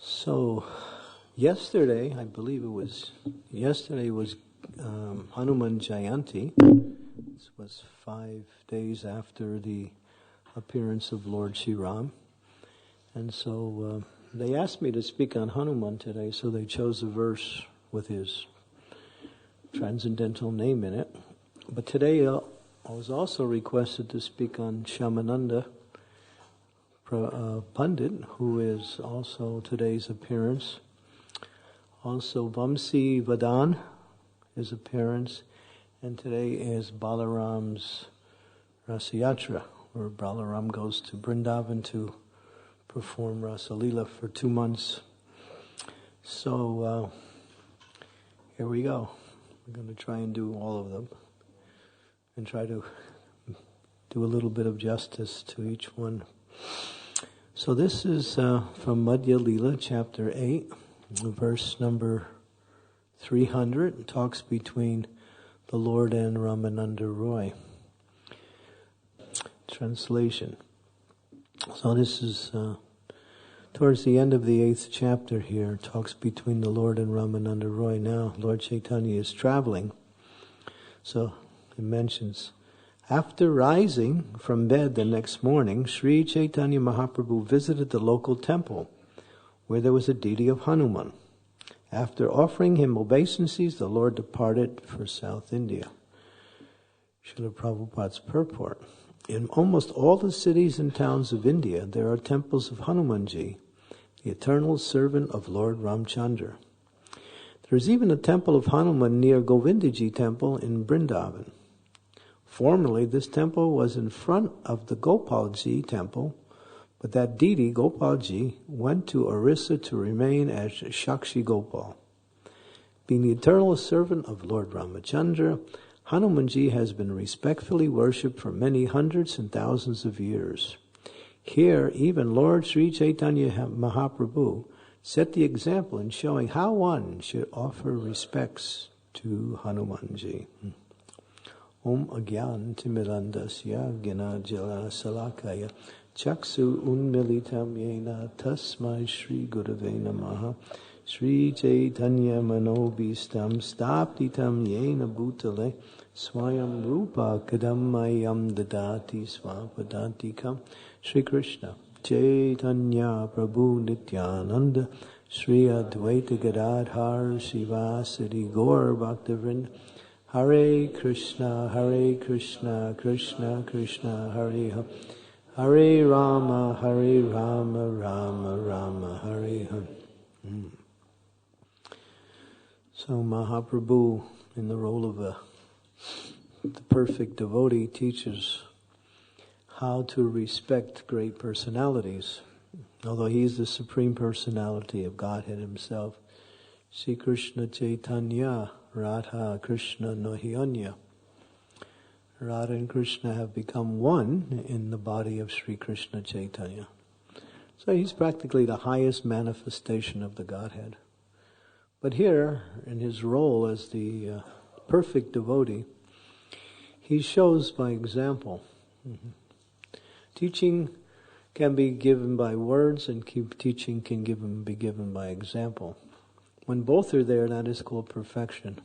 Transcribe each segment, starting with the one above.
So, yesterday, I believe it was, yesterday was Hanuman Jayanti. This was 5 days after the appearance of Lord Sri Ram. And so they asked me to speak on Hanuman today, so they chose a verse with his transcendental name in it. But today I was also requested to speak on Shyamananda Pandit, who is also today's appearance. Also Vamsi Vadan, his appearance. And today is Balaram's Rasayatra, where Balaram goes to Vrindavan to perform Rasa Lila for 2 months. So here we go. We're going to try and do all of them and try to do a little bit of justice to each one. So this is from Madhya Lila, chapter 8, verse number 300. It talks between the Lord and Ramananda Roy. Translation. So this is towards the end of the 8th chapter here. It talks between the Lord and Ramananda Roy. Now Lord Chaitanya is traveling. So it mentions, after rising from bed the next morning, Sri Chaitanya Mahaprabhu visited the local temple where there was a deity of Hanuman. After offering him obeisances, the Lord departed for South India. Srila Prabhupada's purport. In almost all the cities and towns of India, there are temples of Hanumanji, the eternal servant of Lord Ramchandra. There is even a temple of Hanuman near Govindaji temple in Vrindavan. Formerly, this temple was in front of the Gopalji temple, but that deity, Gopalji, went to Orissa to remain as Shakshi Gopal. Being the eternal servant of Lord Ramachandra, Hanumanji has been respectfully worshipped for many hundreds and thousands of years. Here, even Lord Sri Chaitanya Mahaprabhu set the example in showing how one should offer respects to Hanumanji. Om Agyan Timidandasya Gina Jala Salakaya Chaksu Unmilitam Yena Tasmai Shri Gurave Namaha Sri Chaitanya Manobistam Staptitam Yena Bhutale Swayam Rupa Kadammayam Dadati Swapadantikam Sri Krishna Chaitanya Prabhu Nityananda Sri Advaita Gadadhar Sivasari Gaur Bhaktivinoda Hare Krishna, Krishna Krishna, Hare Hare, Hare Rama, Rama Rama, Hare Hare. So Mahaprabhu, in the role of the perfect devotee, teaches how to respect great personalities. Although he is the supreme personality of Godhead himself, Sri Krishna Chaitanya, Radha Krishna Nohyanya. Radha and Krishna have become one in the body of Sri Krishna Chaitanya. So he's practically the highest manifestation of the Godhead. But here, in his role as the perfect devotee, he shows by example. Teaching can be given by words, and teaching can be given by example. When both are there, that is called perfection.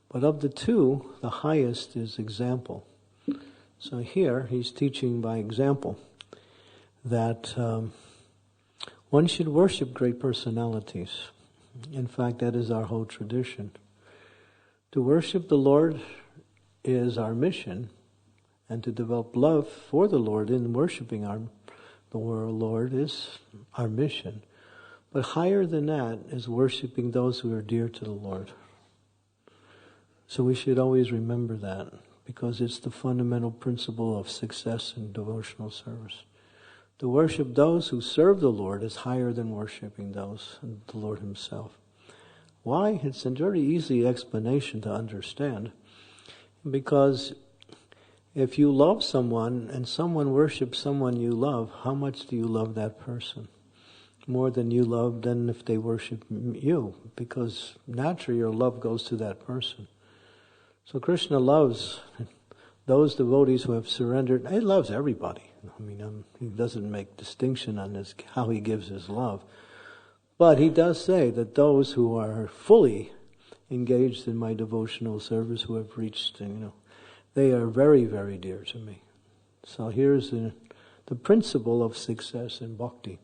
But of the two, the highest is example. So here, he's teaching by example that one should worship great personalities. In fact, that is our whole tradition. To worship the Lord is our mission, and to develop love for the Lord in worshiping the Lord is our mission. But higher than that is worshiping those who are dear to the Lord. So we should always remember that, because it's the fundamental principle of success in devotional service. To worship those who serve the Lord is higher than worshiping those, the Lord himself. Why? It's a very easy explanation to understand. Because if you love someone and someone worships someone you love, how much do you love that person? More than you love than if they worship you, because naturally your love goes to that person. So Krishna loves those devotees who have surrendered. He loves everybody. He doesn't make distinction on how he gives his love. But he does say that those who are fully engaged in my devotional service, who have reached, they are very, very dear to me. So here's the principle of success in bhakti,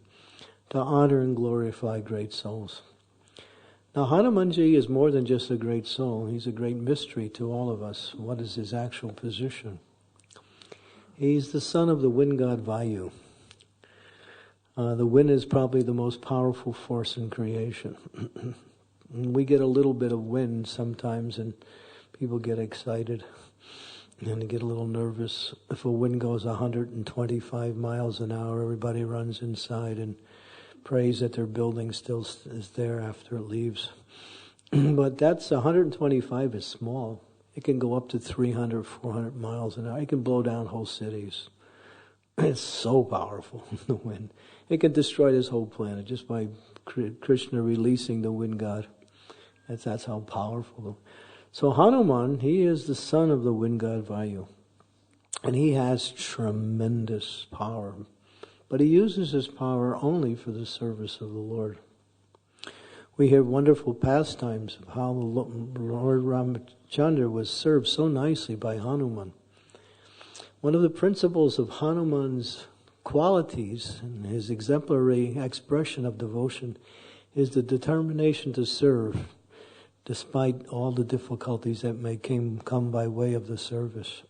to honor and glorify great souls. Now Hanumanji is more than just a great soul. He's a great mystery to all of us. What is his actual position? He's the son of the wind god Vayu. The wind is probably the most powerful force in creation. We get a little bit of wind sometimes and people get excited and they get a little nervous. If a wind goes 125 miles an hour, everybody runs inside and prays that their building still is there after it leaves. But that's 125 is small. It can go up to 300, 400 miles an hour. It can blow down whole cities. It's so powerful, the wind. It can destroy this whole planet just by Krishna releasing the wind god. That's how powerful. So Hanuman, he is the son of the wind god Vayu. And he has tremendous power. But he uses his power only for the service of the Lord. We hear wonderful pastimes of how the Lord Ramachandra was served so nicely by Hanuman. One of the principles of Hanuman's qualities and his exemplary expression of devotion is the determination to serve despite all the difficulties that may come by way of the service.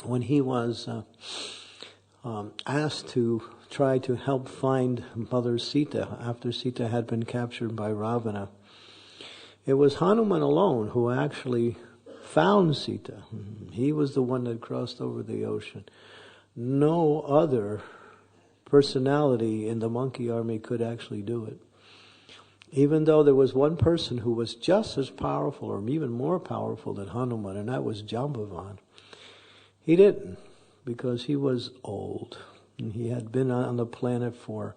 When he was asked to try to help find Mother Sita after Sita had been captured by Ravana, it was Hanuman alone who actually found Sita. He was the one that crossed over the ocean. No other personality in the monkey army could actually do it. Even though there was one person who was just as powerful or even more powerful than Hanuman, and that was Jambavan. He didn't, because he was old. And he had been on the planet for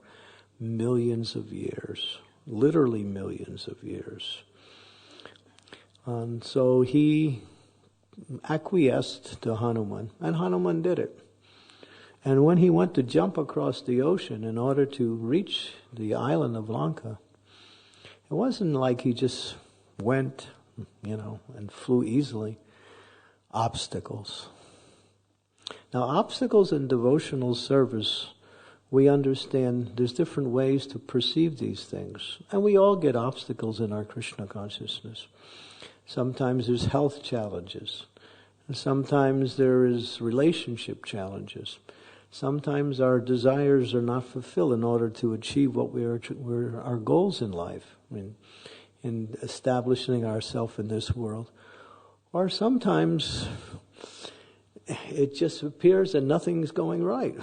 millions of years, literally millions of years. And so he acquiesced to Hanuman, and Hanuman did it. And when he went to jump across the ocean in order to reach the island of Lanka, it wasn't like he just went, and flew easily. Obstacles. Now, obstacles in devotional service, we understand there's different ways to perceive these things. And we all get obstacles in our Krishna consciousness. Sometimes there's health challenges. And sometimes there is relationship challenges. Sometimes our desires are not fulfilled in order to achieve what our goals in life, in establishing ourselves in this world. Or sometimes it just appears that nothing's going right.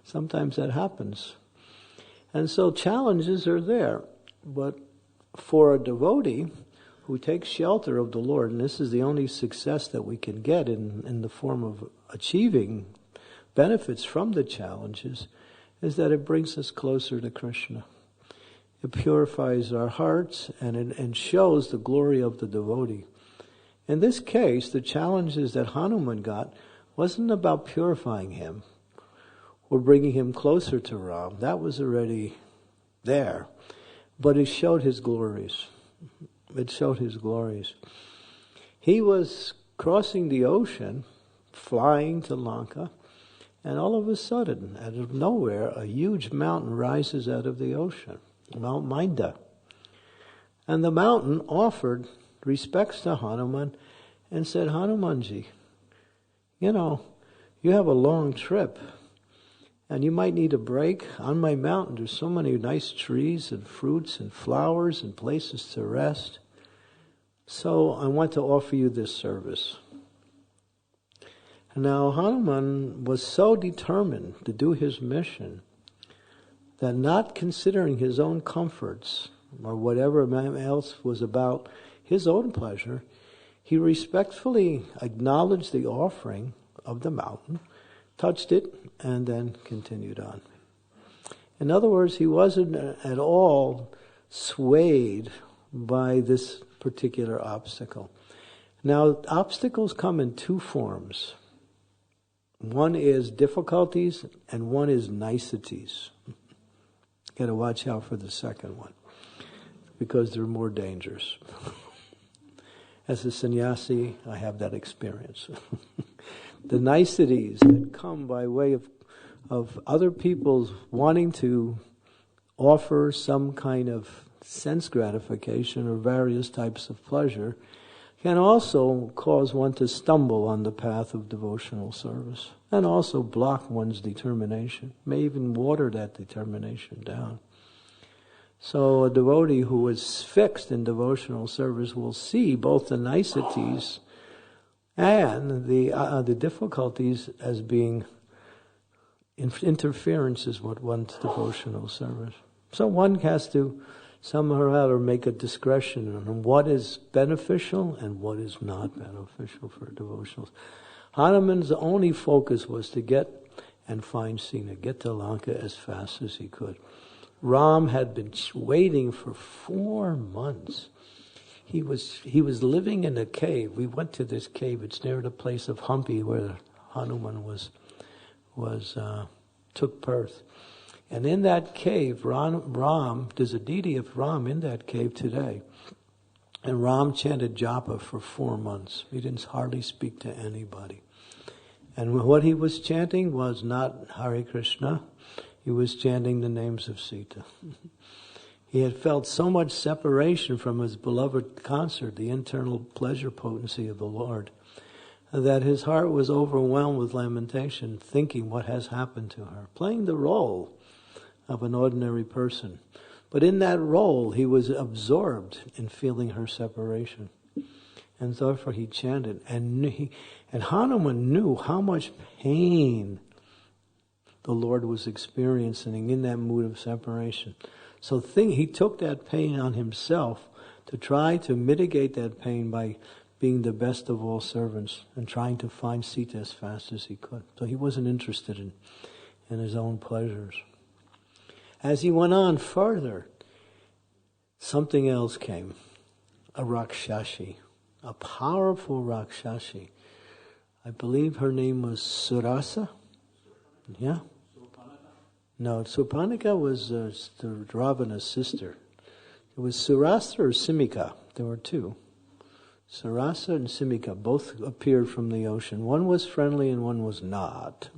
Sometimes that happens. And so challenges are there. But for a devotee who takes shelter of the Lord, and this is the only success that we can get in the form of achieving benefits from the challenges, is that it brings us closer to Krishna. It purifies our hearts and shows the glory of the devotee. In this case, the challenges that Hanuman got wasn't about purifying him or bringing him closer to Ram. That was already there. But it showed his glories. It showed his glories. He was crossing the ocean, flying to Lanka, and all of a sudden, out of nowhere, a huge mountain rises out of the ocean, Mount Minda. And the mountain offered respects to Hanuman and said, Hanumanji, you have a long trip and you might need a break. On my mountain there's so many nice trees and fruits and flowers and places to rest. So I want to offer you this service. Now Hanuman was so determined to do his mission that, not considering his own comforts or whatever else was about his own pleasure, he respectfully acknowledged the offering of the mountain, touched it, and then continued on. In other words, he wasn't at all swayed by this particular obstacle. Now, obstacles come in two forms. One is difficulties and one is niceties. Got to watch out for the second one because they're more dangerous. As a sannyasi, I have that experience. The niceties that come by way of other people's wanting to offer some kind of sense gratification or various types of pleasure can also cause one to stumble on the path of devotional service and also block one's determination, may even water that determination down. So a devotee who is fixed in devotional service will see both the niceties and the difficulties as being interferences with one's devotional service. So one has to somehow or other make a discretion on what is beneficial and what is not beneficial for devotionals. Hanuman's only focus was to get and find Sita, get to Lanka as fast as he could. Ram had been waiting for 4 months. He was living in a cave. We went to this cave. It's near the place of Hampi where Hanuman took birth. And in that cave, Ram, there's a deity of Ram in that cave today. And Ram chanted japa for 4 months. He didn't hardly speak to anybody. And what he was chanting was not Hare Krishna. He was chanting the names of Sita. He had felt so much separation from his beloved consort, the internal pleasure potency of the Lord, that his heart was overwhelmed with lamentation, thinking what has happened to her, playing the role of an ordinary person. But in that role, he was absorbed in feeling her separation. And therefore he chanted. And Hanuman knew how much pain the Lord was experiencing in that mood of separation. So he took that pain on himself to try to mitigate that pain by being the best of all servants and trying to find Sita as fast as he could. So he wasn't interested in his own pleasures. As he went on further, something else came. A Rakshashi, a powerful Rakshashi. I believe her name was Surasa. Yeah? No, Surpanika was Ravana's sister. It was Surasa or Simika. There were two. Surasa and Simika both appeared from the ocean. One was friendly and one was not.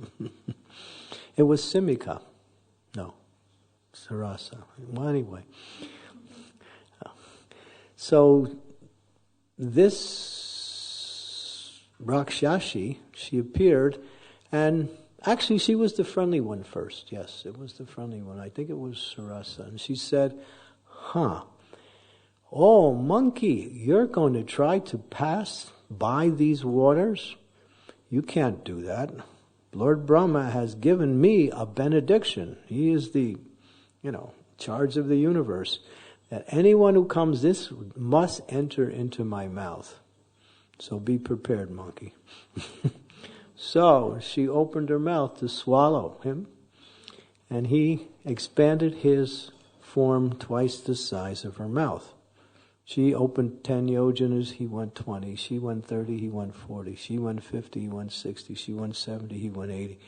It was Simika. No, Surasa. Well, anyway. So this Rakshashi, she appeared, and actually she was the friendly one first. Yes, it was the friendly one. I think it was Surasa. And she said, "Oh, monkey, you're going to try to pass by these waters? You can't do that. Lord Brahma has given me a benediction. He is the, charge of the universe. That anyone who comes this must enter into my mouth. So be prepared, monkey." So she opened her mouth to swallow him, and he expanded his form twice the size of her mouth. She opened 10 yojanas, he went 20. She went 30, he went 40. She went 50, he went 60. She went 70, he went 80.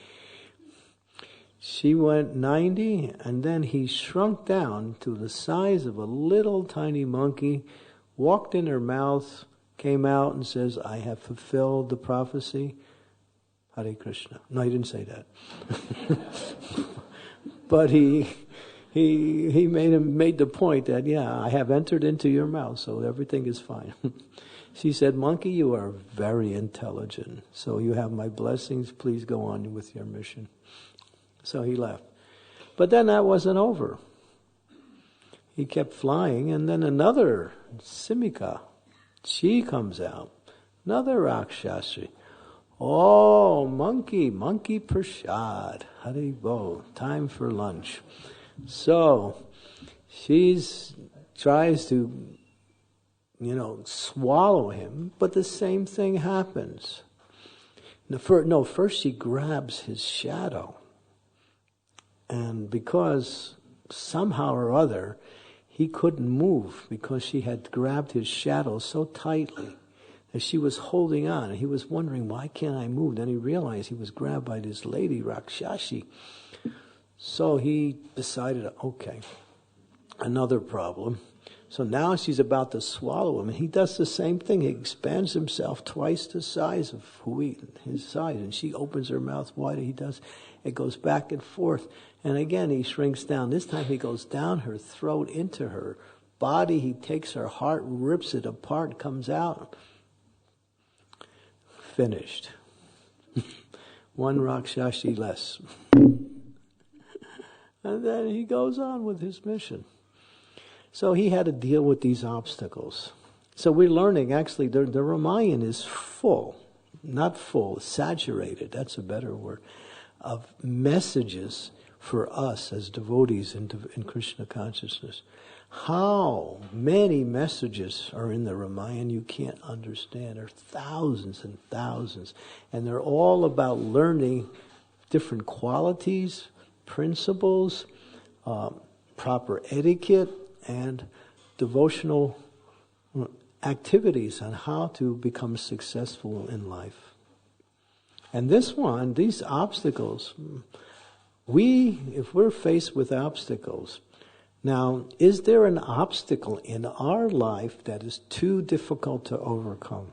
She went 90, and then he shrunk down to the size of a little tiny monkey, walked in her mouth, came out and says, "I have fulfilled the prophecy." Hare Krishna. No, he didn't say that. But he made the point that, I have entered into your mouth, so everything is fine. She said, "Monkey, you are very intelligent, so you have my blessings. Please go on with your mission." So he left. But then that wasn't over. He kept flying, and then another Simika, she comes out. Another Rakshasi. "Oh, monkey prasad. Haribo, time for lunch." So she tries to, swallow him, but the same thing happens. First she grabs his shadow. And because somehow or other he couldn't move because she had grabbed his shadow so tightly And she was holding on, and he was wondering, why can't I move? Then he realized he was grabbed by this lady, Rakshashi. So he decided, okay, another problem. So now she's about to swallow him, and he does the same thing. He expands himself twice the size of his size, and she opens her mouth wide. He does. It goes back and forth, and again he shrinks down. This time he goes down her throat into her body. He takes her heart, rips it apart, comes out. Finished. One Rakshashi less. And then he goes on with his mission. So he had to deal with these obstacles. So we're learning, actually, the Ramayana is full, not full, saturated, that's a better word, of messages for us as devotees in Krishna consciousness. How many messages are in the Ramayana you can't understand. There are thousands and thousands. And they're all about learning different qualities, principles, proper etiquette, and devotional activities on how to become successful in life. And these obstacles, if we're faced with obstacles, now, is there an obstacle in our life that is too difficult to overcome?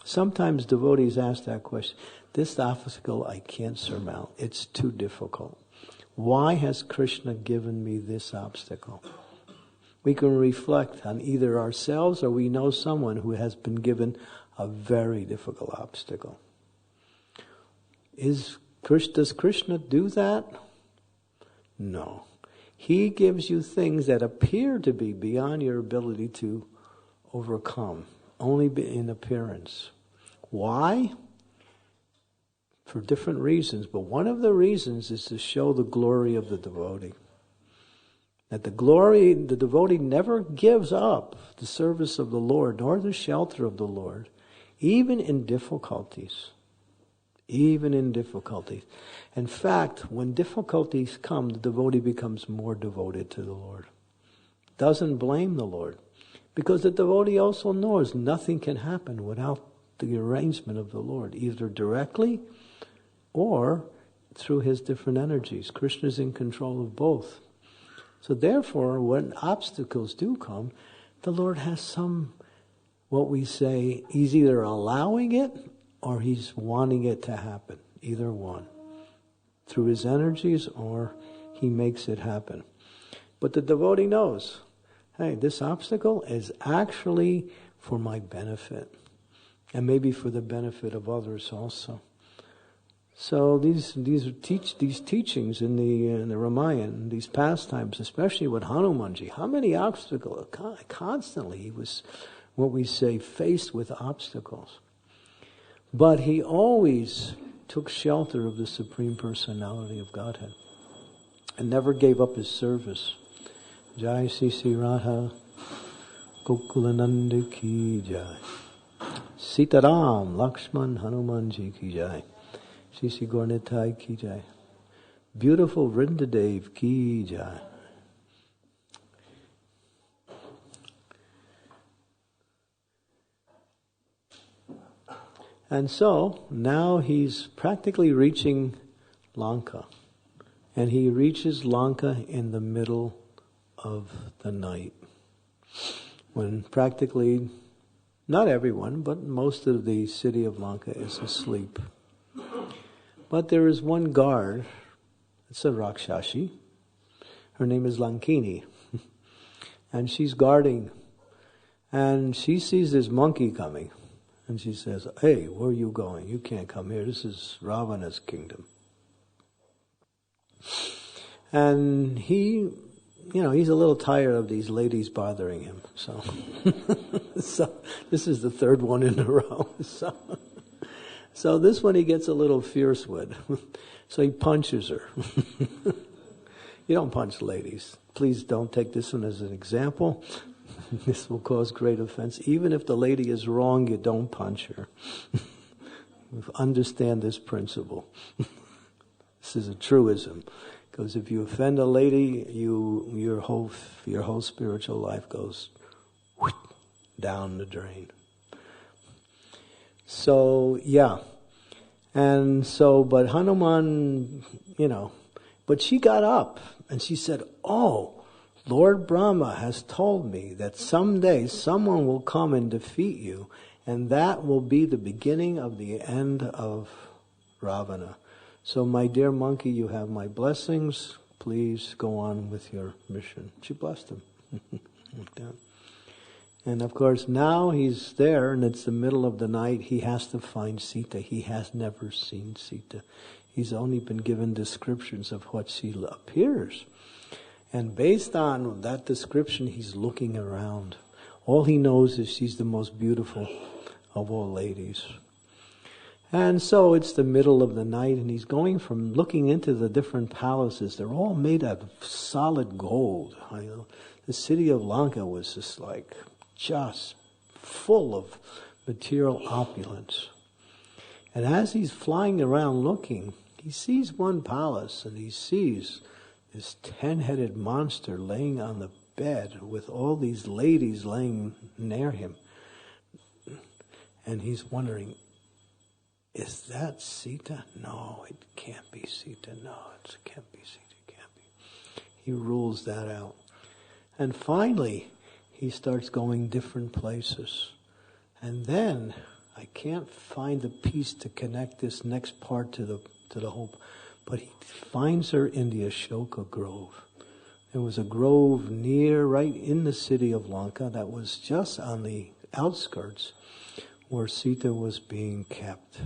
Sometimes devotees ask that question. This obstacle I can't surmount. It's too difficult. Why has Krishna given me this obstacle? We can reflect on either ourselves or we know someone who has been given a very difficult obstacle. Does Krishna do that? No. He gives you things that appear to be beyond your ability to overcome, only in appearance. Why? For different reasons, but one of the reasons is to show the glory of the devotee. That the devotee never gives up the service of the Lord, nor the shelter of the Lord, even in difficulties. Even in difficulties. In fact, when difficulties come, the devotee becomes more devoted to the Lord. Doesn't blame the Lord. Because the devotee also knows nothing can happen without the arrangement of the Lord, either directly or through his different energies. Krishna is in control of both. So therefore, when obstacles do come, the Lord has some, what we say, he's either allowing it or he's wanting it to happen. Either one. Through his energies or he makes it happen. But the devotee knows, hey, this obstacle is actually for my benefit. And maybe for the benefit of others also. So these teachings in the Ramayana, these pastimes, especially with Hanumanji, how many obstacles? Constantly he was, what we say, faced with obstacles. But he always took shelter of the Supreme Personality of Godhead and never gave up his service. Jai Sri Radha Gokulananda ki jai. Sitaram Lakshman Hanumanji ki jai. Sri Gaurnitai ki jai. Beautiful Vrindadev ki jai. And so, now he's practically reaching Lanka. And he reaches Lanka in the middle of the night. When practically, not everyone, but most of the city of Lanka is asleep. But there is one guard, it's a Rakshashi. Her name is Lankini. And she's guarding. And she sees this monkey coming. And she says, hey, where are you going? You can't come here. This is Ravana's kingdom. And he's a little tired of these ladies bothering him. So, so this is the third one in a row. So this one he gets a little fierce with. So he punches her. You don't punch ladies. Please don't take this one as an example. This will cause great offense. Even if the lady is wrong, you don't punch her. Understand this principle. This is a truism. Because if you offend a lady, your whole spiritual life goes down the drain. So, yeah. And so, but Hanuman, but she got up and she said, "Oh, Lord Brahma has told me that someday someone will come and defeat you, and that will be the beginning of the end of Ravana. So my dear monkey, you have my blessings. Please go on with your mission." She blessed him. And of course now he's there and it's the middle of the night. He has to find Sita. He has never seen Sita. He's only been given descriptions of what she appears. And based on that description, he's looking around. All he knows is she's the most beautiful of all ladies. And so it's the middle of the night and he's going from looking into the different palaces. They're all made of solid gold. The city of Lanka was just full of material opulence. And as he's flying around looking, he sees one palace and he sees this 10-headed monster laying on the bed with all these ladies laying near him. And he's wondering, is that Sita? No, it can't be Sita. No, it can't be Sita. It can't be. He rules that out. And finally, he starts going different places. And then, I can't find the piece to connect this next part to the whole, but he finds her in the Ashoka Grove. There was a grove right in the city of Lanka that was just on the outskirts where Sita was being kept.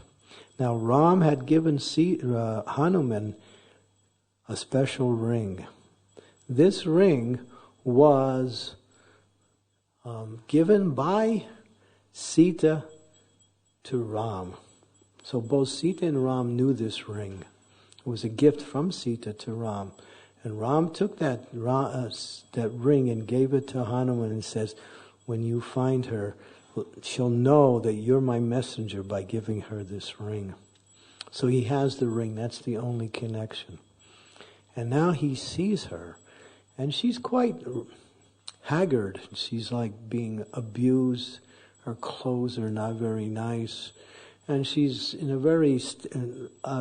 Now Ram had given Hanuman a special ring. This ring was given by Sita to Ram. So both Sita and Ram knew this ring. It was a gift from Sita to Ram. And Ram took that ring and gave it to Hanuman and says, when you find her, she'll know that you're my messenger by giving her this ring. So he has the ring. That's the only connection. And now he sees her. And she's quite haggard. She's like being abused. Her clothes are not very nice. And she's in a very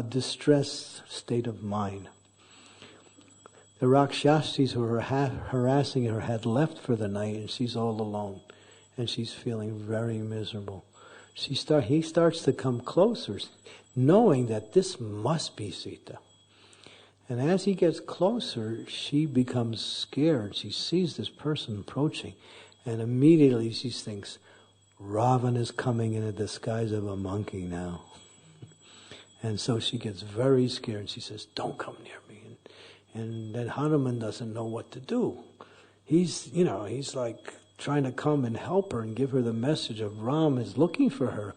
distressed state of mind. The Rakshasis who were harassing her had left for the night and she's all alone. And she's feeling very miserable. He starts to come closer, knowing that this must be Sita. And as he gets closer, she becomes scared. She sees this person approaching. And immediately she thinks, Ravan is coming in a disguise of a monkey now. And so she gets very scared. She says, don't come near me. And then Hanuman doesn't know what to do. He's like trying to come and help her and give her the message of Ram is looking for her.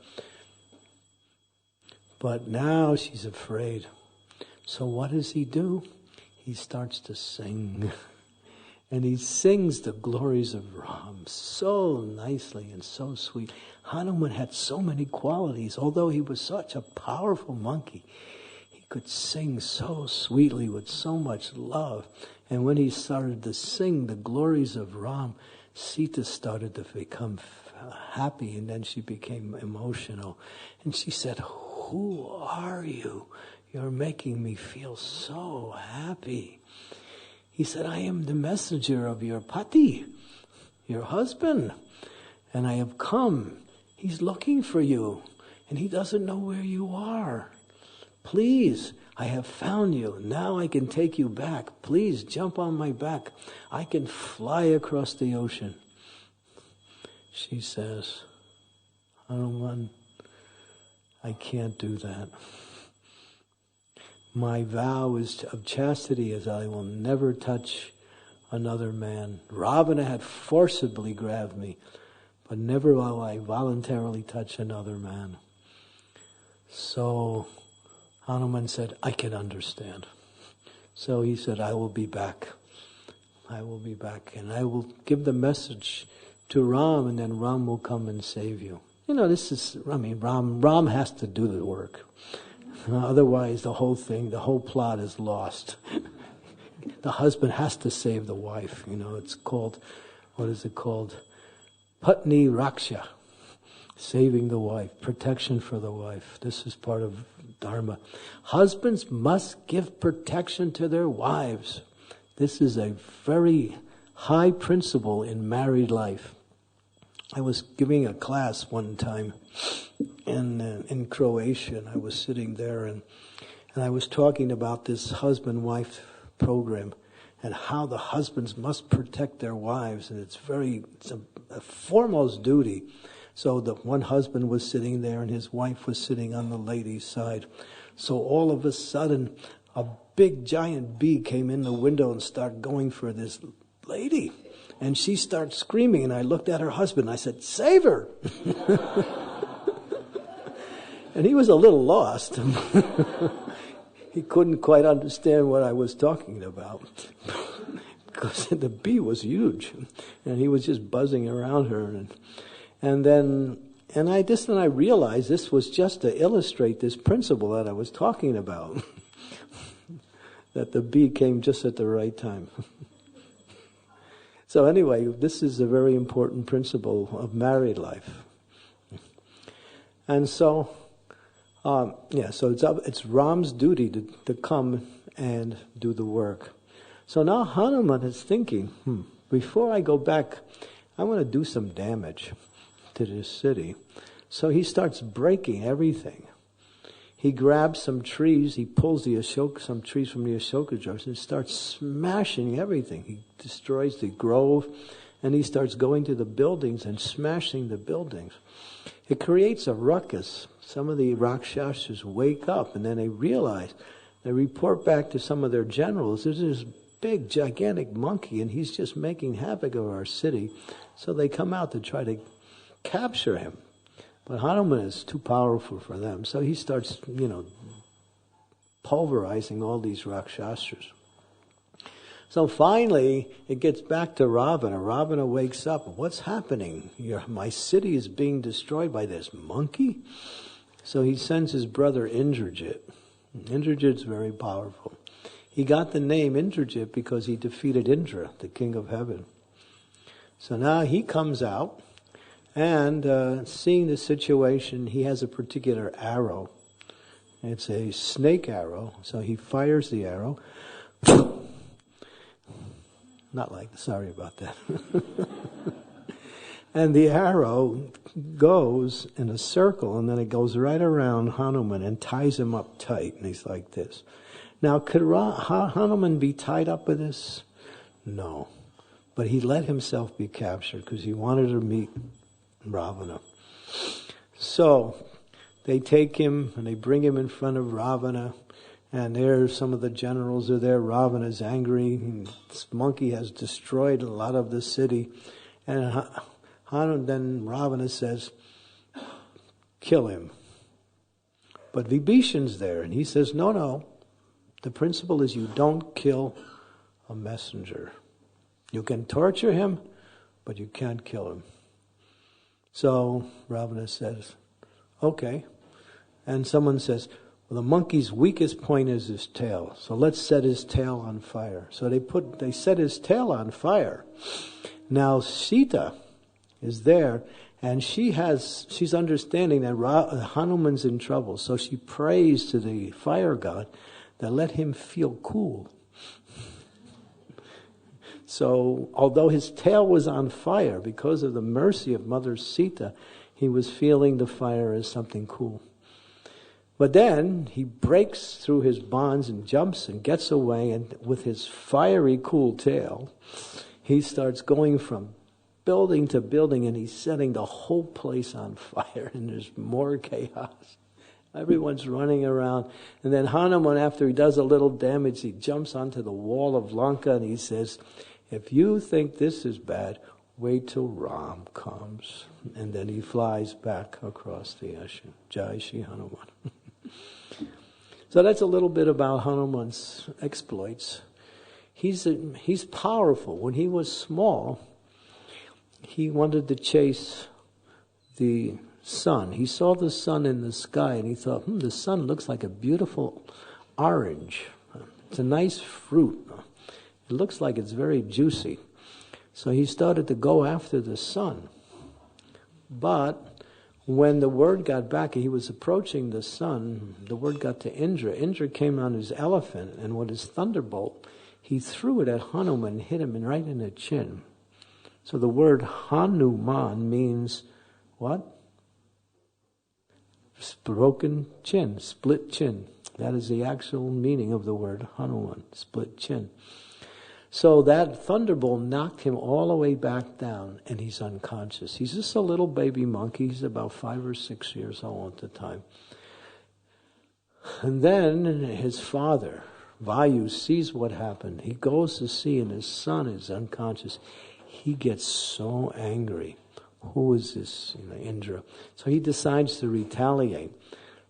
But now she's afraid. So what does he do? He starts to sing. And he sings the glories of Ram so nicely and so sweet. Hanuman had so many qualities. Although he was such a powerful monkey, he could sing so sweetly with so much love. And when he started to sing the glories of Ram, Sita started to become happy, and then she became emotional. And she said, who are you? You're making me feel so happy. He said, I am the messenger of your pati, your husband, and I have come. He's looking for you, and he doesn't know where you are. Please, I have found you. Now I can take you back. Please jump on my back. I can fly across the ocean. She says, Hanuman, I can't do that. My vow of chastity is I will never touch another man. Ravana had forcibly grabbed me, but never will I voluntarily touch another man. So Hanuman said, I can understand. So he said, I will be back. I will be back, and I will give the message to Ram, and then Ram will come and save you. Ram has to do the work. Otherwise, the whole plot is lost. The husband has to save the wife. It's called, what is it called? Patni Raksha. Saving the wife, protection for the wife. This is part of Dharma. Husbands must give protection to their wives. This is a very high principle in married life. I was giving a class one time in Croatia, and I was sitting there and I was talking about this husband-wife program and how the husbands must protect their wives, and it's a foremost duty. So the one husband was sitting there and his wife was sitting on the lady's side. So all of a sudden, a big giant bee came in the window and started going for this lady. And she started screaming, and I looked at her husband and I said, "Save her!" And he was a little lost. He couldn't quite understand what I was talking about. Because the bee was huge. And he was just buzzing around her. And then I realized this was just to illustrate this principle that I was talking about. That the bee came just at the right time. So anyway, this is a very important principle of married life. And so, so it's Ram's duty to come and do the work. So now Hanuman is thinking, before I go back, I want to do some damage to this city. So he starts breaking everything. He grabs some trees, he pulls some trees from the Ashoka groves and starts smashing everything. He destroys the grove, and he starts going to the buildings and smashing the buildings. It creates a ruckus. Some of the Rakshasas wake up, and then they realize, they report back to some of their generals, there's this big, gigantic monkey, and he's just making havoc of our city. So they come out to try to capture him. But Hanuman is too powerful for them. So he starts, pulverizing all these Rakshasas. So finally, it gets back to Ravana. Ravana wakes up. What's happening? My city is being destroyed by this monkey? So he sends his brother Indrajit. Indrajit's very powerful. He got the name Indrajit because he defeated Indra, the king of heaven. So now he comes out. And seeing the situation, he has a particular arrow. It's a snake arrow, so he fires the arrow. Sorry about that. And the arrow goes in a circle, and then it goes right around Hanuman and ties him up tight, and he's like this. Now, could Hanuman be tied up with this? No. But he let himself be captured because he wanted to meet Ravana. So they take him and they bring him in front of Ravana, and there some of the generals are there. Ravana's angry. This monkey has destroyed a lot of the city. And then Ravana says, "Kill him." But Vibhishan's there, and he says, no. The principle is you don't kill a messenger. You can torture him, but you can't kill him. So Ravana says, okay. And someone says, well, the monkey's weakest point is his tail. So let's set his tail on fire. So they set his tail on fire. Now Sita is there, and she's understanding that Hanuman's in trouble. So she prays to the fire god that let him feel cool. So, although his tail was on fire, because of the mercy of Mother Sita, he was feeling the fire as something cool. But then, he breaks through his bonds and jumps and gets away, and with his fiery cool tail, he starts going from building to building, and he's setting the whole place on fire, and there's more chaos. Everyone's running around. And then Hanuman, after he does a little damage, he jumps onto the wall of Lanka, and he says, if you think this is bad, wait till Ram comes. And then he flies back across the ocean. Jai Shri Hanuman. So that's a little bit about Hanuman's exploits. He's powerful. When he was small, he wanted to chase the sun. He saw the sun in the sky, and he thought, the sun looks like a beautiful orange. It's a nice fruit. It looks like it's very juicy. So he started to go after the sun. But when the word got back, he was approaching the sun, the word got to Indra. Indra came on his elephant, and with his thunderbolt, he threw it at Hanuman and hit him right in the chin. So the word Hanuman means what? Broken chin, split chin. That is the actual meaning of the word Hanuman, split chin. So that thunderbolt knocked him all the way back down, and he's unconscious. He's just a little baby monkey. He's about 5 or 6 years old at the time. And then his father, Vayu, sees what happened. He goes to see, and his son is unconscious. He gets so angry. Who is this, Indra? So he decides to retaliate.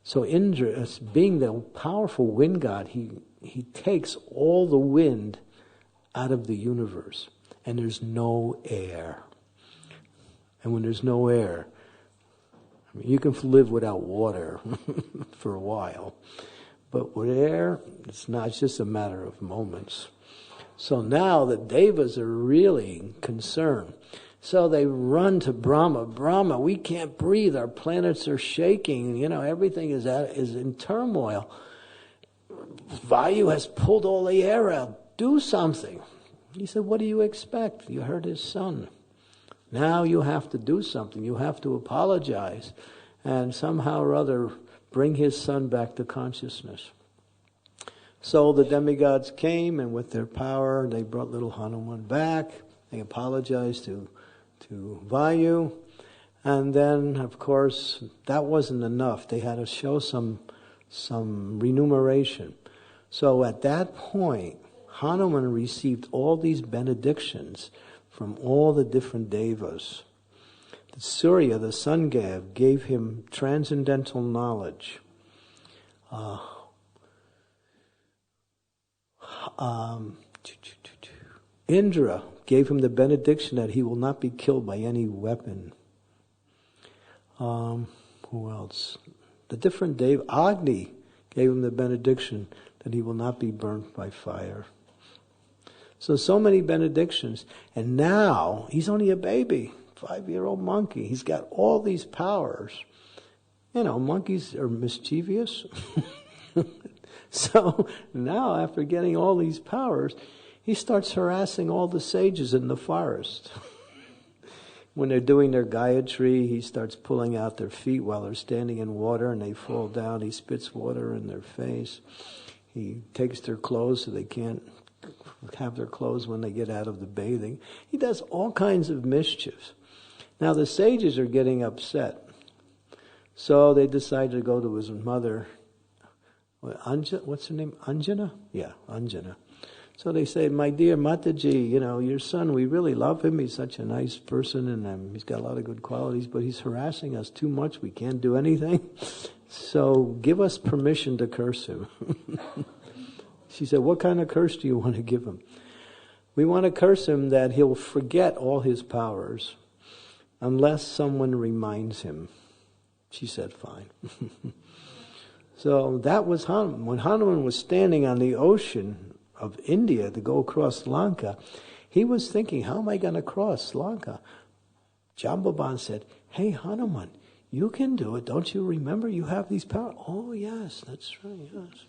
So Indra, being the powerful wind god, he takes all the wind out of the universe, and there's no air. And when there's no air, you can live without water for a while, but with air, it's not. It's just a matter of moments. So now the devas are really concerned. So they run to Brahma. Brahma, we can't breathe. Our planets are shaking. Everything is in turmoil. Vayu has pulled all the air out. Do something. He said, what do you expect? You hurt his son. Now you have to do something. You have to apologize and somehow or other bring his son back to consciousness. So the demigods came, and with their power, they brought little Hanuman back. They apologized to Vayu. And then, of course, that wasn't enough. They had to show some remuneration. So at that point, Hanuman received all these benedictions from all the different devas. The Surya, the sun god, gave him transcendental knowledge. Indra gave him the benediction that he will not be killed by any weapon. Who else? The different deva, Agni gave him the benediction that he will not be burnt by fire. So many benedictions. And now, he's only a baby, 5-year-old monkey. He's got all these powers. Monkeys are mischievous. So now, after getting all these powers, he starts harassing all the sages in the forest. When they're doing their Gayatri, he starts pulling out their feet while they're standing in water and they fall down. He spits water in their face. He takes their clothes so they can't have their clothes when they get out of the bathing. He does all kinds of mischiefs. Now the sages are getting upset. So they decide to go to his mother. What's her name? Anjana? Yeah, Anjana. So they say, my dear Mataji, your son, we really love him. He's such a nice person, and he's got a lot of good qualities, but he's harassing us too much. We can't do anything. So give us permission to curse him. She said, what kind of curse do you want to give him? We want to curse him that he'll forget all his powers unless someone reminds him. She said, fine. So that was Hanuman. When Hanuman was standing on the ocean of India to go across Lanka, he was thinking, how am I going to cross Lanka? Jambavan said, hey Hanuman, you can do it. Don't you remember you have these powers? Oh yes, that's right, yes.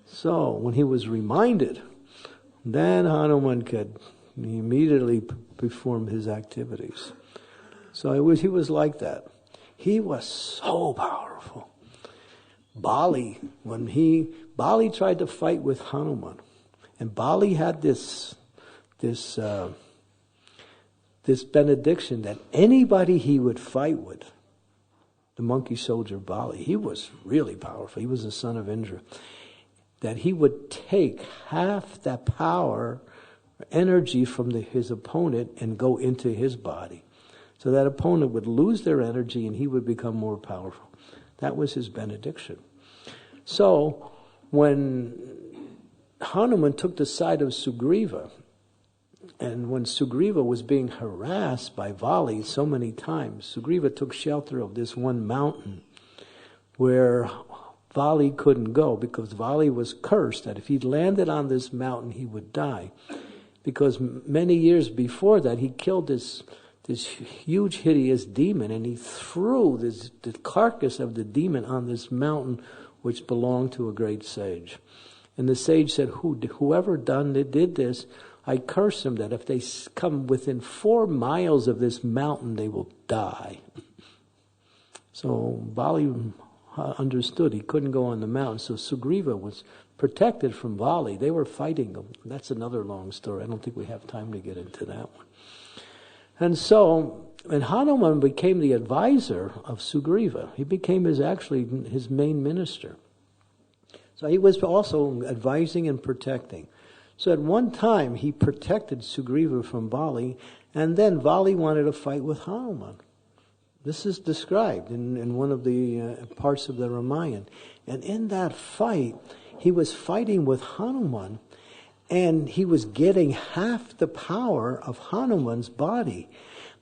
So when he was reminded, then Hanuman could immediately perform his activities. So he was like that. He was so powerful. Bali tried to fight with Hanuman, and Bali had this benediction that anybody he would fight with, the monkey soldier Bali, he was really powerful. He was the son of Indra. That he would take half that power, energy from his opponent and go into his body. So that opponent would lose their energy and he would become more powerful. That was his benediction. So when Hanuman took the side of Sugriva, and when Sugriva was being harassed by Vali so many times, Sugriva took shelter of this one mountain where Vali couldn't go, because Vali was cursed that if he landed on this mountain he would die. Because many years before that he killed this this huge, hideous demon, and he threw the carcass of the demon on this mountain, which belonged to a great sage. And the sage said, whoever did this, I curse him that if they come within 4 miles of this mountain, they will die. So Bali understood he couldn't go on the mountain, so Sugriva was protected from Bali. They were fighting him. That's another long story. I don't think we have time to get into that one. And Hanuman became the advisor of Sugriva. He became his main minister. So he was also advising and protecting. So at one time he protected Sugriva from Bali, and then Bali wanted to fight with Hanuman. This is described in one of the parts of the Ramayana. And in that fight, he was fighting with Hanuman, and he was getting half the power of Hanuman's body.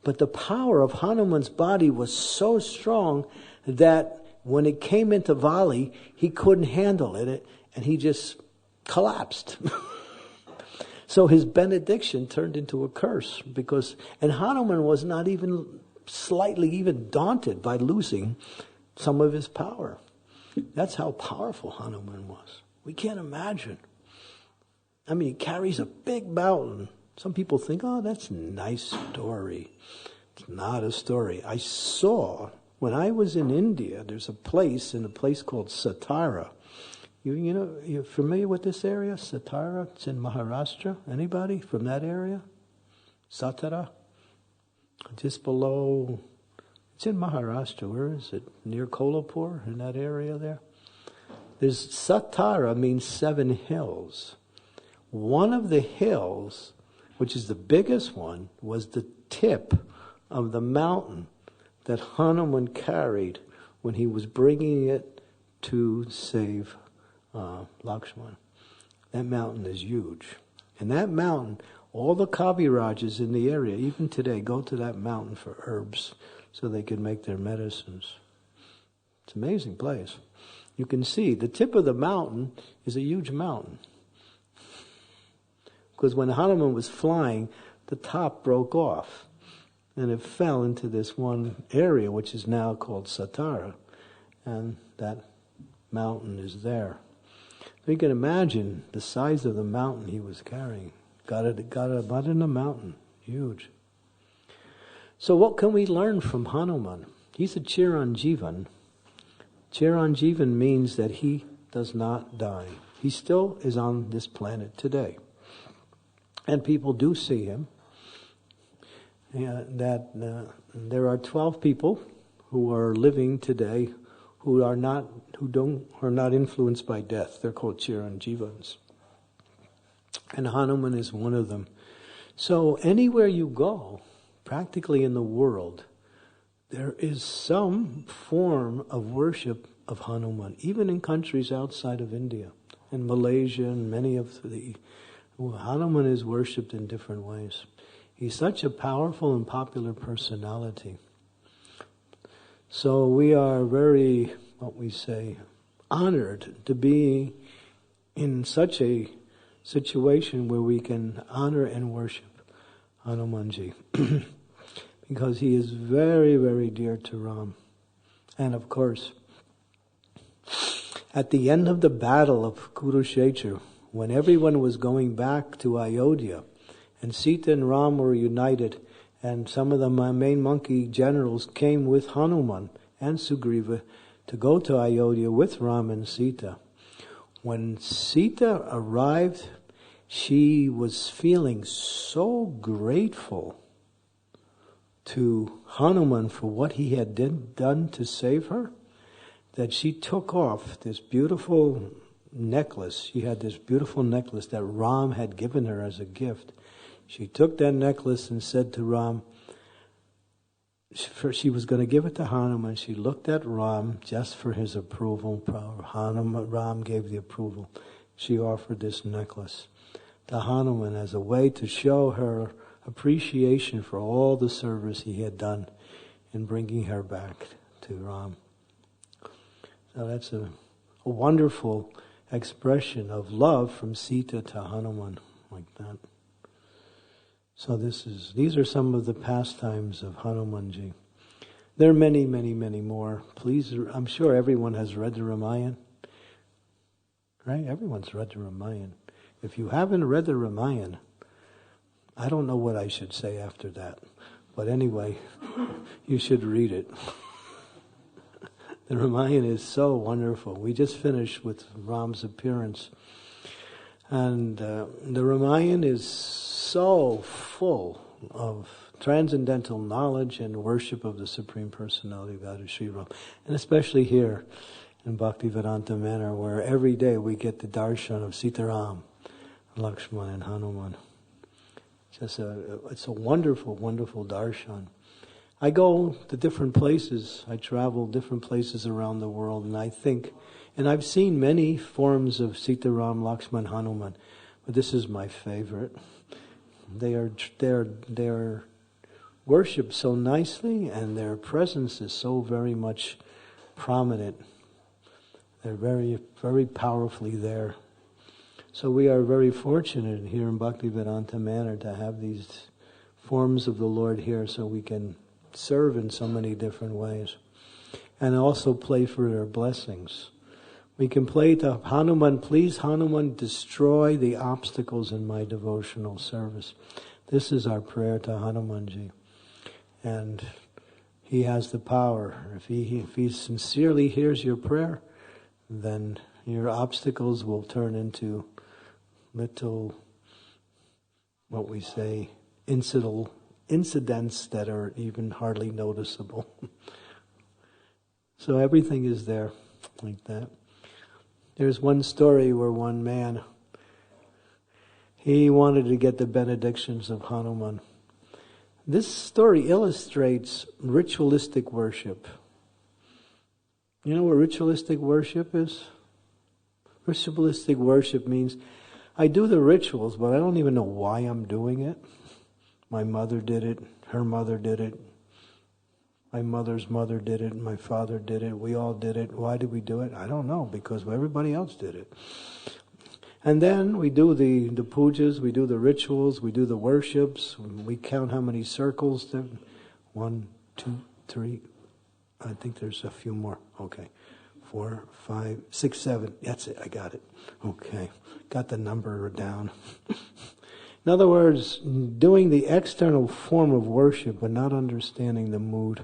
But the power of Hanuman's body was so strong that when it came into Bali, he couldn't handle it, and he just collapsed. So his benediction turned into a curse, and Hanuman was not even slightly even daunted by losing some of his power. That's how powerful Hanuman was. We can't imagine. I mean, he carries a big mountain. Some people think, oh, that's a nice story. It's not a story. I saw, when I was in India, there's a place called Satara. You're familiar with this area, Satara? It's in Maharashtra. Anybody from that area? Satara? Just below, it's in Maharashtra. Where is it? Near Kolhapur, in that area there? There's Satara means 7 hills. One of the hills, which is the biggest one, was the tip of the mountain that Hanuman carried when he was bringing it to save Lakshman. That mountain is huge. And that mountain, all the Kavirajas in the area, even today, go to that mountain for herbs so they can make their medicines. It's an amazing place. You can see the tip of the mountain is a huge mountain. Because when Hanuman was flying, the top broke off. And it fell into this one area, which is now called Satara. And that mountain is there. So you can imagine the size of the mountain he was carrying. Got it about in the mountain. Huge. So what can we learn from Hanuman? He's a Chiranjeevan. Chiranjeevan means that he does not die. He still is on this planet today. And people do see him. There are 12 people who are living today who are not influenced by death. They're called Chiranjeevans. And Hanuman is one of them. So anywhere you go, practically in the world, there is some form of worship of Hanuman, even in countries outside of India, in Malaysia and many of Hanuman is worshipped in different ways. He's such a powerful and popular personality. So we are very, honored to be in such a situation where we can honor and worship Hanumanji. Because he is very, very dear to Ram. And of course, at the end of the battle of Kurukshetra, when everyone was going back to Ayodhya, and Sita and Ram were united, and some of the main monkey generals came with Hanuman and Sugriva to go to Ayodhya with Ram and Sita. When Sita arrived, she was feeling so grateful to Hanuman for what he had done to save her, that she took off this beautiful necklace. She had this beautiful necklace that Ram had given her as a gift. She took that necklace and said to Ram, she was going to give it to Hanuman. She looked at Ram just for his approval. Ram gave the approval. She offered this necklace to Hanuman as a way to show her appreciation for all the service he had done in bringing her back to Ram. So that's a wonderful expression of love from Sita to Hanuman, like that. So these are some of the pastimes of Hanumanji. There are many, many, many more. Please, I'm sure everyone has read the Ramayana. Right? Everyone's read the Ramayana. If you haven't read the Ramayana, I don't know what I should say after that. But anyway, you should read it. The Ramayana is so wonderful. We just finished with Ram's appearance. And the Ramayana is so full of transcendental knowledge and worship of the Supreme Personality of Godhead, Sri Ram. And especially here in Bhaktivedanta Manor, where every day we get the darshan of Sitaram, Lakshman and Hanuman. It's a wonderful, wonderful darshan. I go to different places. I travel different places around the world, and I think, and I've seen many forms of Sitaram, Lakshman, Hanuman, but this is my favorite. They're worshipped so nicely, and their presence is so very much prominent. They're very, very powerfully there. So we are very fortunate here in Bhaktivedanta Manor to have these forms of the Lord here, so we can serve in so many different ways, and also play for their blessings. We can play to Hanuman, please Hanuman, destroy the obstacles in my devotional service. This is our prayer to Hanumanji. And he has the power. If he sincerely hears your prayer, then your obstacles will turn into little, what we say, incidents that are even hardly noticeable. So everything is there like that. There's one story where one man, he wanted to get the benedictions of Hanuman. This story illustrates ritualistic worship. You know what ritualistic worship is? Ritualistic worship means I do the rituals, but I don't even know why I'm doing it. My mother did it, her mother did it, my mother's mother did it, my father did it, we all did it. Why did we do it? I don't know, because everybody else did it. And then we do the pujas, we do the rituals, we do the worships, we count how many circles there. 1, 2, 3, I think there's a few more. Okay. 4, 5, 6, 7. That's it, I got it. Okay. Got the number down. In other words, doing the external form of worship but not understanding the mood.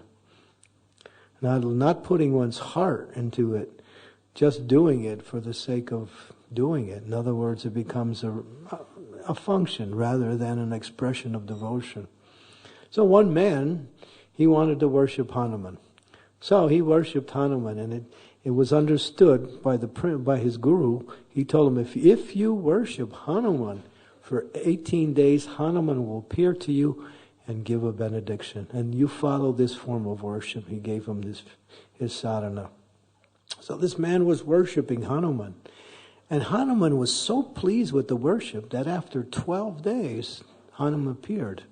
Not putting one's heart into it, just doing it for the sake of doing it. In other words, it becomes a function rather than an expression of devotion. So one man, he wanted to worship Hanuman. So he worshipped Hanuman, and it was understood by his guru. He told him, if you worship Hanuman for 18 days, Hanuman will appear to you and give a benediction. And you follow this form of worship. He gave him his sadhana. So this man was worshiping Hanuman. And Hanuman was so pleased with the worship that after 12 days, Hanuman appeared.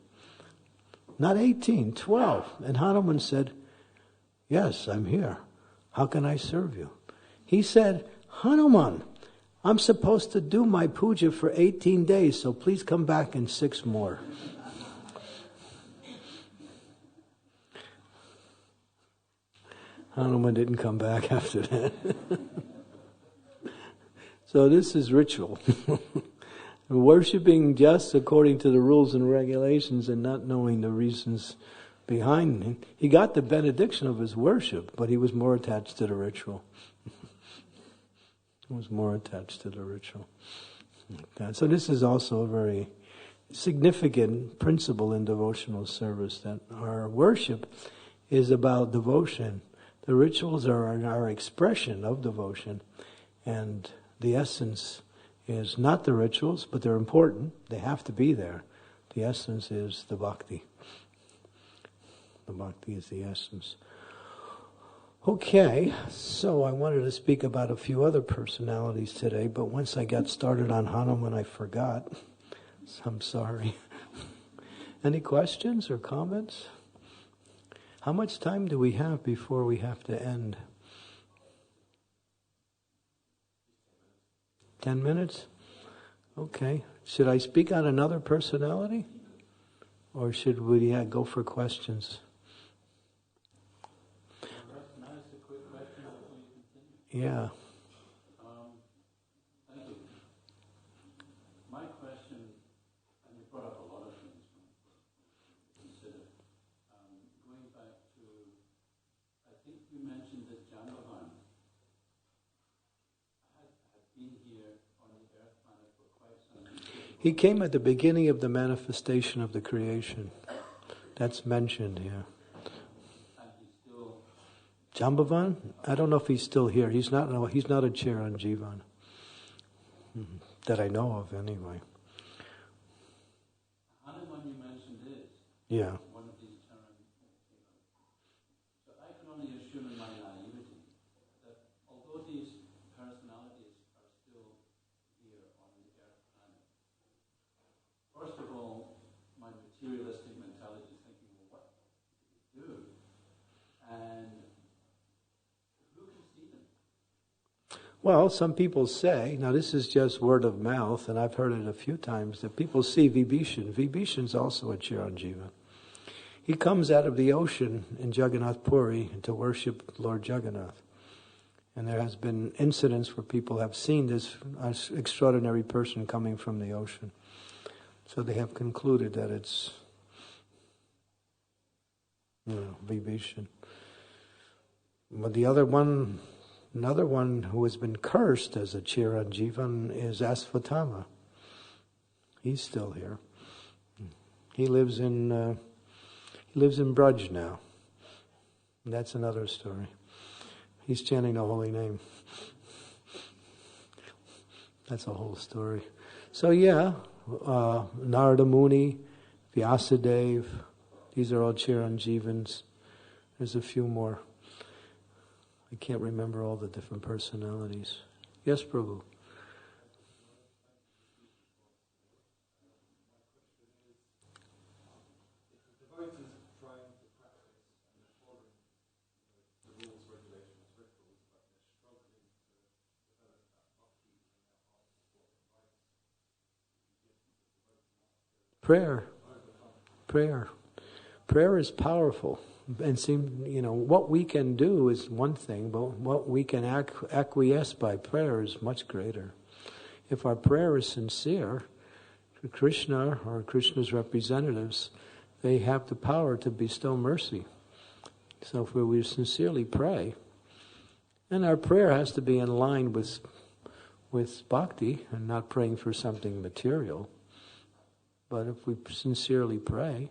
Not 18, 12. And Hanuman said, yes, I'm here. How can I serve you? He said, Hanuman, I'm supposed to do my puja for 18 days, so please come back in 6 more. Hanuman didn't come back after that. So this is ritual. Worshipping just according to the rules and regulations and not knowing the reasons behind it. He got the benediction of his worship, but he was more attached to the ritual. He was more attached to the ritual. Like that. So this is also a very significant principle in devotional service, that our worship is about devotion. The rituals are our expression of devotion, and the essence is not the rituals, but they're important. They have to be there. The essence is the bhakti. The bhakti is the essence. Okay, so I wanted to speak about a few other personalities today, but once I got started on Hanuman, I forgot. So I'm sorry. Any questions or comments? How much time do we have before we have to end? 10 minutes? Okay. Should I speak on another personality? Or should we go for questions? Can I ask a quick question before you continue? Yeah. Thank you. My question, and you brought up a lot of things to consider. Going back to, I think you mentioned that Jambavan had been here on the Earth planet for quite some time. He came at the beginning of the manifestation of the creation. That's mentioned here. And he's still... Jambavan? I don't know if he's still here. He's not a Chiranjivan. That I know of, anyway. Hanuman you mentioned is Yeah. one of these Chiranjivas. So I can only assume in my naivety that although these personalities are still here on the Earth planet, first of all, my materialistic mentality is thinking, well, what do we do? And who can see them? Well, some people say, now this is just word of mouth, and I've heard it a few times, that people see Vibhishan. Vibhishan's also a Chiranjiva. He comes out of the ocean in Jagannath Puri to worship Lord Jagannath. And there has been incidents where people have seen this extraordinary person coming from the ocean. So they have concluded that it's, Vibhishan. But another one who has been cursed as a Chiranjivan is Asvatthama. He's still here. He lives in Braj now. And that's another story. He's chanting the holy name. That's a whole story. So Narada Muni, Vyasadeva, these are all Chiranjivans. There's a few more. I can't remember all the different personalities. Yes, Prabhu. Prayer is powerful. And what we can do is one thing, but what we can acquiesce by prayer is much greater. If our prayer is sincere, Krishna or Krishna's representatives, they have the power to bestow mercy. So if we sincerely pray, and our prayer has to be in line with bhakti and not praying for something material, but if we sincerely pray,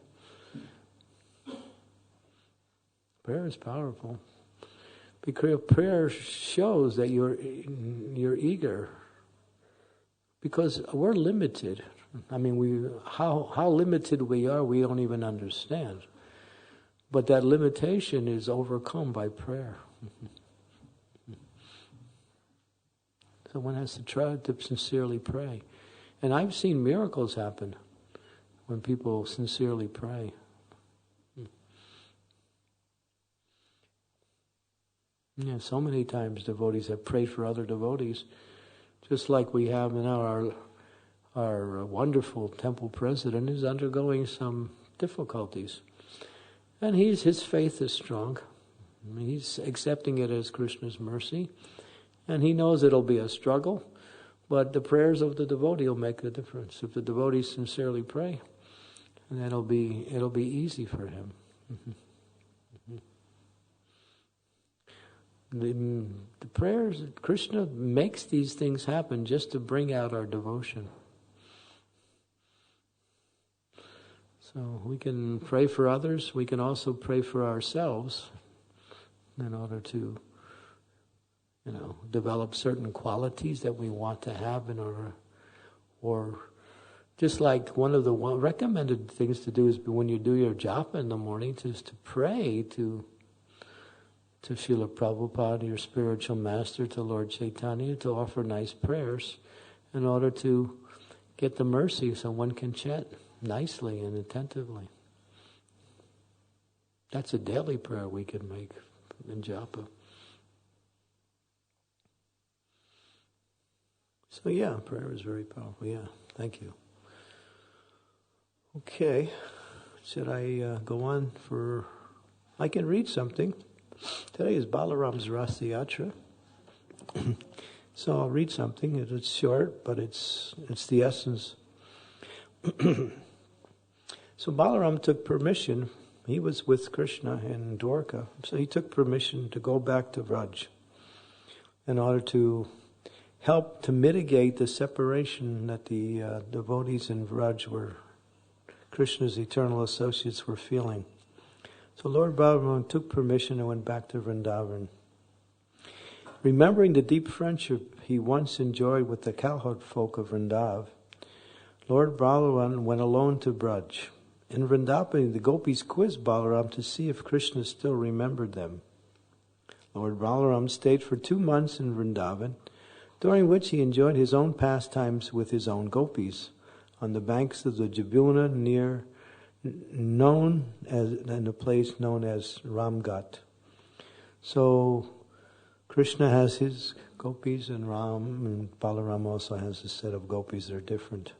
prayer is powerful. Because prayer shows that you're eager. Because we're limited. I mean, how limited we are, we don't even understand. But that limitation is overcome by prayer. So one has to try to sincerely pray. And I've seen miracles happen when people sincerely pray. Yeah, so many times devotees have prayed for other devotees, just like we have now our wonderful temple president is undergoing some difficulties. And his faith is strong. He's accepting it as Krishna's mercy. And he knows it'll be a struggle, but the prayers of the devotee will make the difference. If the devotees sincerely pray, then it'll be easy for him. The prayers, Krishna makes these things happen just to bring out our devotion. So we can pray for others, we can also pray for ourselves in order to, develop certain qualities that we want to have in our, or just like one of the recommended things to do is when you do your japa in the morning, is to pray to Srila Prabhupada, your spiritual master, to Lord Chaitanya, to offer nice prayers in order to get the mercy so one can chant nicely and attentively. That's a daily prayer we can make in japa. So prayer is very powerful. Yeah, thank you. Okay, should I go on for... I can read something. Today is Balaram's Rath Yatra. So I'll read something. It's short, but it's the essence. So Balaram took permission. He was with Krishna in Dwarka. So he took permission to go back to Vraj in order to help to mitigate the separation that the devotees in Vraj Krishna's eternal associates were feeling. So Lord Balaram took permission and went back to Vrindavan. Remembering the deep friendship he once enjoyed with the cowherd folk of Vrindavan, Lord Balaram went alone to Braj. In Vrindavan, the gopis quizzed Balaram to see if Krishna still remembered them. Lord Balaram stayed for 2 months in Vrindavan, during which he enjoyed his own pastimes with his own gopis on the banks of the Jabuna in a place known as Ramghat. So Krishna has his gopis and Balaram also has a set of gopis that are different.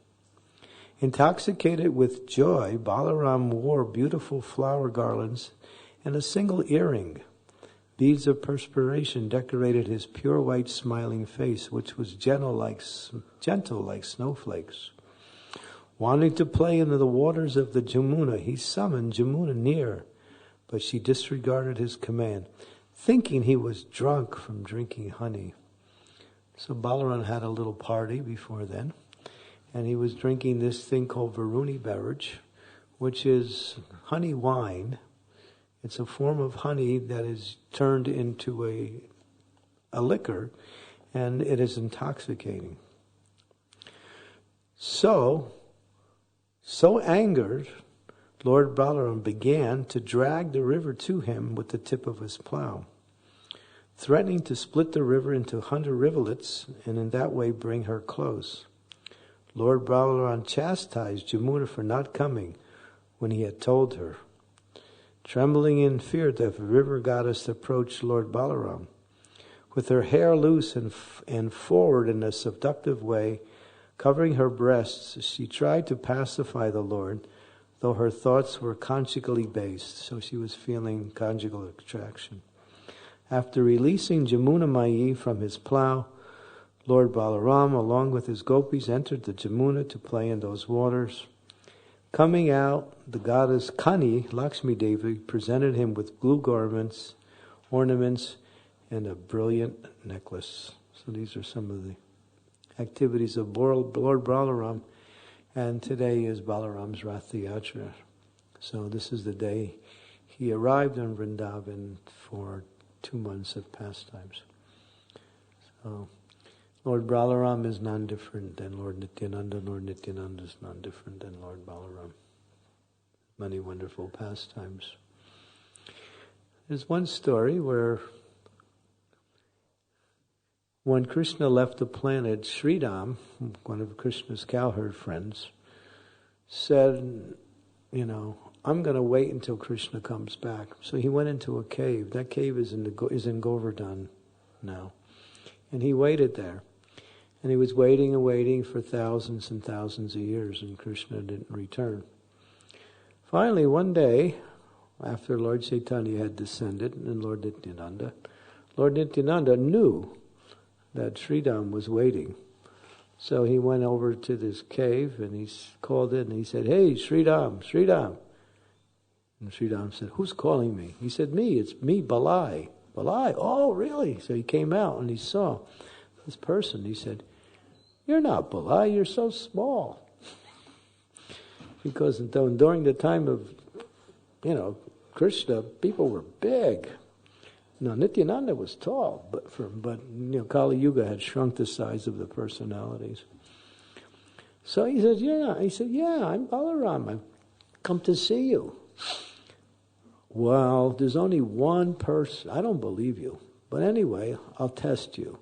Intoxicated with joy, Balaram wore beautiful flower garlands and a single earring. Beads of perspiration decorated his pure white smiling face, which was gentle like snowflakes. Wanting to play in the waters of the Jamuna, he summoned Jamuna near, but she disregarded his command, thinking he was drunk from drinking honey. So Balaram had a little party before then, and he was drinking this thing called Varuni beverage, which is honey wine. It's a form of honey that is turned into a liquor, and it is intoxicating. So angered, Lord Balaram began to drag the river to him with the tip of his plow, threatening to split the river into 100 rivulets and in that way bring her close. Lord Balaram chastised Jamuna for not coming when he had told her. Trembling in fear, the river goddess approached Lord Balaram. With her hair loose and forward in a seductive way, covering her breasts, she tried to pacify the Lord, though her thoughts were conjugally based, so she was feeling conjugal attraction. After releasing Jamuna Mayi from his plow, Lord Balaram, along with his gopis, entered the Jamuna to play in those waters. Coming out, the goddess Kani, Lakshmi Devi, presented him with blue garments, ornaments, and a brilliant necklace. So these are some of the activities of Lord Balaram, and today is Balaram's Rath Yatra. So this is the day he arrived in Vrindavan for 2 months of pastimes. So Lord Balaram is none different than Lord Nityananda. Lord Nityananda is none different than Lord Balaram. Many wonderful pastimes. There's one story where when Krishna left the planet, Sridham, one of Krishna's cowherd friends, said, I'm going to wait until Krishna comes back. So he went into a cave. That cave is in Govardhan now. And he waited there. And he was waiting and waiting for thousands and thousands of years, and Krishna didn't return. Finally, one day, after Lord Chaitanya had descended, and Lord Nityananda knew that Sridham was waiting. So he went over to this cave, and he called in, and he said, "Hey, Sridham, Sridham." And Sridham said, "Who's calling me?" He said, "Me, it's me, Balai." Balai, oh, really? So he came out, and he saw this person. He said, "You're not Balai, you're so small." Because during the time of, Krishna, people were big. Now, Nityananda was tall, but Kali Yuga had shrunk the size of the personalities. So he said, "You're not." He said, "Yeah, I'm Balaram. I've come to see you." "Well, there's only one person. I don't believe you. But anyway, I'll test you.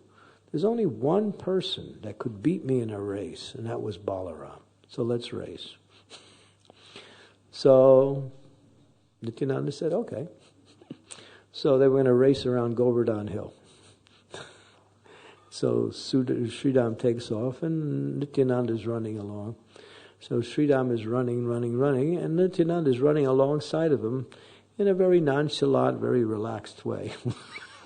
There's only one person that could beat me in a race, and that was Balaram. So let's race." So Nityananda said, "Okay." So they were going to race around Govardhan Hill. So Sridham takes off, and Nityananda is running along. So Sridham is running, and Nityananda is running alongside of him in a very nonchalant, very relaxed way.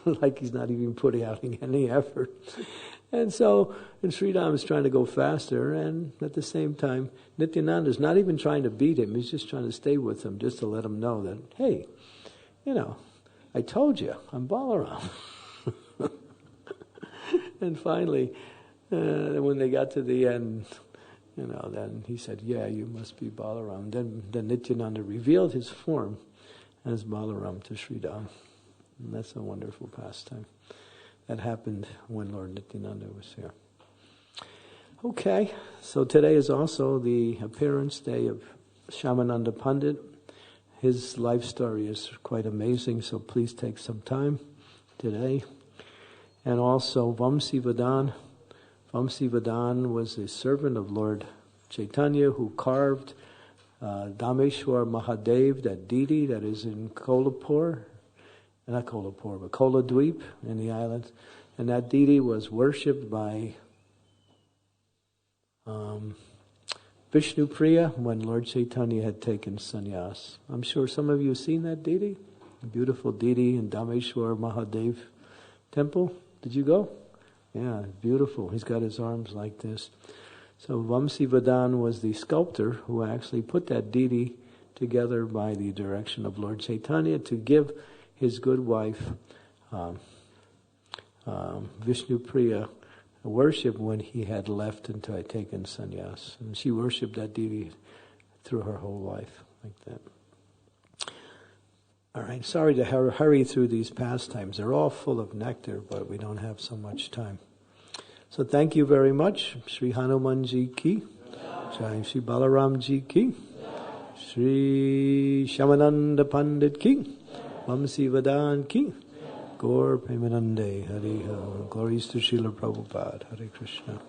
Like he's not even putting out any effort. And Sridham is trying to go faster, and at the same time, Nityananda is not even trying to beat him, he's just trying to stay with him, just to let him know that, hey, I told you, I'm Balaram. And finally, when they got to the end, then he said, yeah, you must be Balaram. Then Nityananda revealed his form as Balaram to Sridham. And that's a wonderful pastime. That happened when Lord Nityananda was here. Okay, so today is also the appearance day of Shyamananda Pandit. His life story is quite amazing, so please take some time today. And also Vamsi Vadan. Vamsi Vadan was a servant of Lord Chaitanya who carved Dameshwar Mahadev, that deity that is in Kolhapur, not Kolhapur, but Koladweep in the islands. And that deity was worshipped by Vishnu Priya when Lord Chaitanya had taken sannyas. I'm sure some of you have seen that deity, a beautiful deity in Dameshwar Mahadev temple. Did you go? Yeah, beautiful. He's got his arms like this. So Vamsi Vadan was the sculptor who actually put that deity together by the direction of Lord Chaitanya to give his good wife Vishnu Priya worship when he had left and taken sannyas. And she worshipped that deity through her whole life, like that. All right, sorry to hurry through these pastimes. They're all full of nectar, but we don't have so much time. So thank you very much. Sri Hanuman Ji ki, Jai Sri Balaram Ji ki, Sri Shyamananda Pandit ki, Vamsi Vadan ki, Gaur Premanande, Hari Glories to Srila Prabhupada, Hare Krishna.